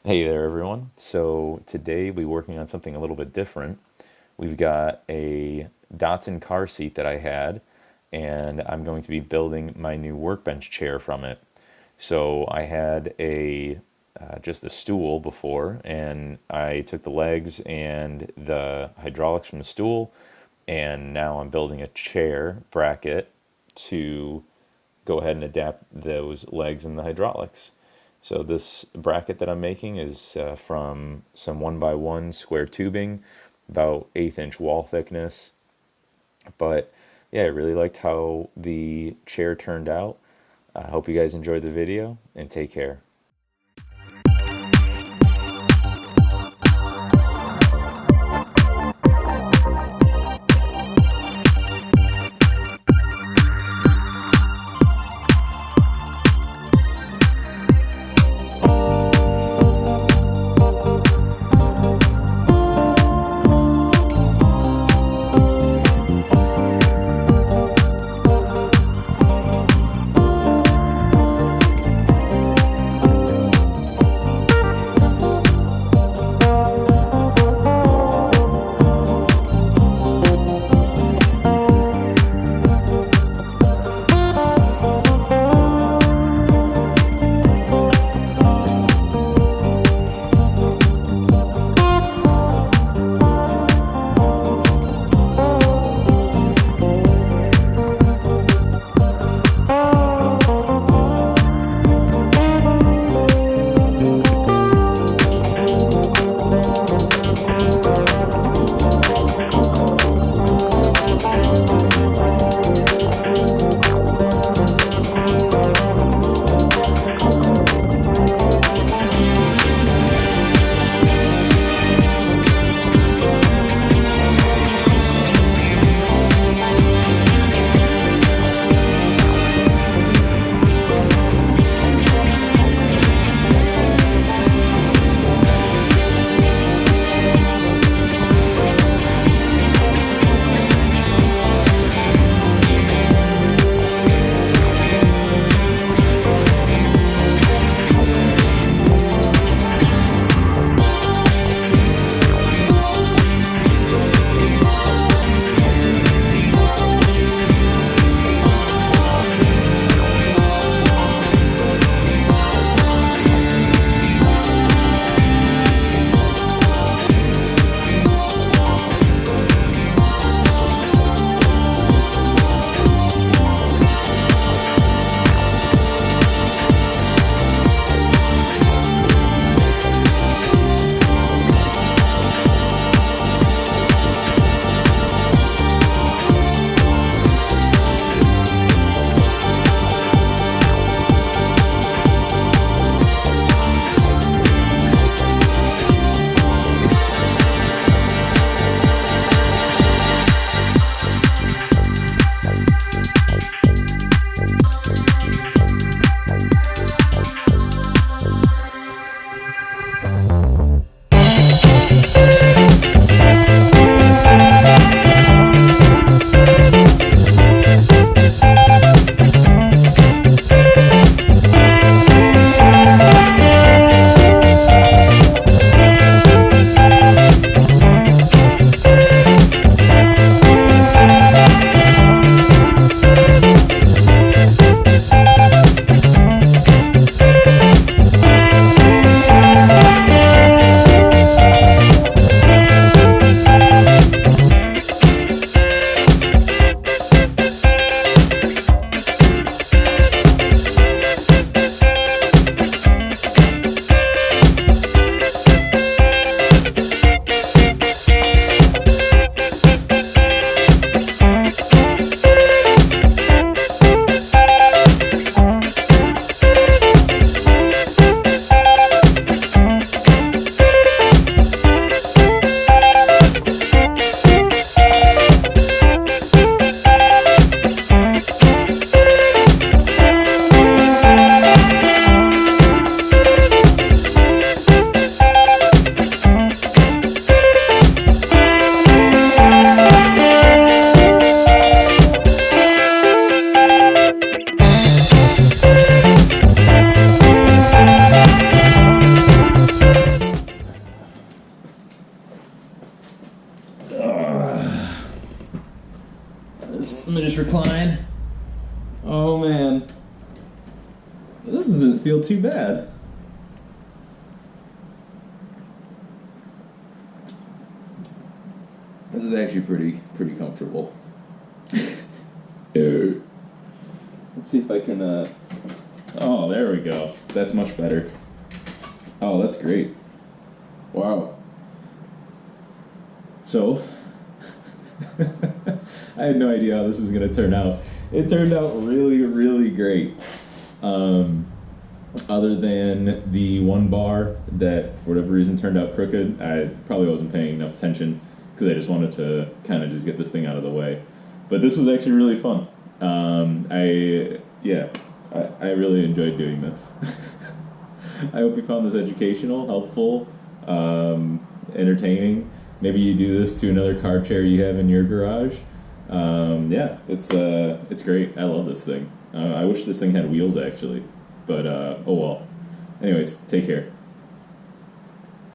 Hey there, everyone. So today we're working on something a little bit different. We've got a Datsun car seat that I had, and I'm going to be building my new workbench chair from it. So I had a just a stool before, and I took the legs and the hydraulics from the stool, and now I'm building a chair bracket to go ahead and adapt those legs and the hydraulics. So this bracket that I'm making is from some 1x1 square tubing, about 1/8 inch wall thickness. But yeah, I really liked how the chair turned out. I hope you guys enjoyed the video and take care. recline. Oh man, this doesn't feel too bad. This is actually pretty comfortable. Let's see if I can, oh, there we go. That's much better. Oh, that's great. Wow. So, I had no idea how this was going to turn out. It turned out really, really great. Other than the one bar that, for whatever reason, turned out crooked, I probably wasn't paying enough attention because I just wanted to kind of just get this thing out of the way. But this was actually really fun. I really enjoyed doing this. I hope you found this educational, helpful, entertaining. Maybe you do this to another car chair you have in your garage. It's great. I love this thing. I wish this thing had wheels, actually. But, oh well. Anyways, take care.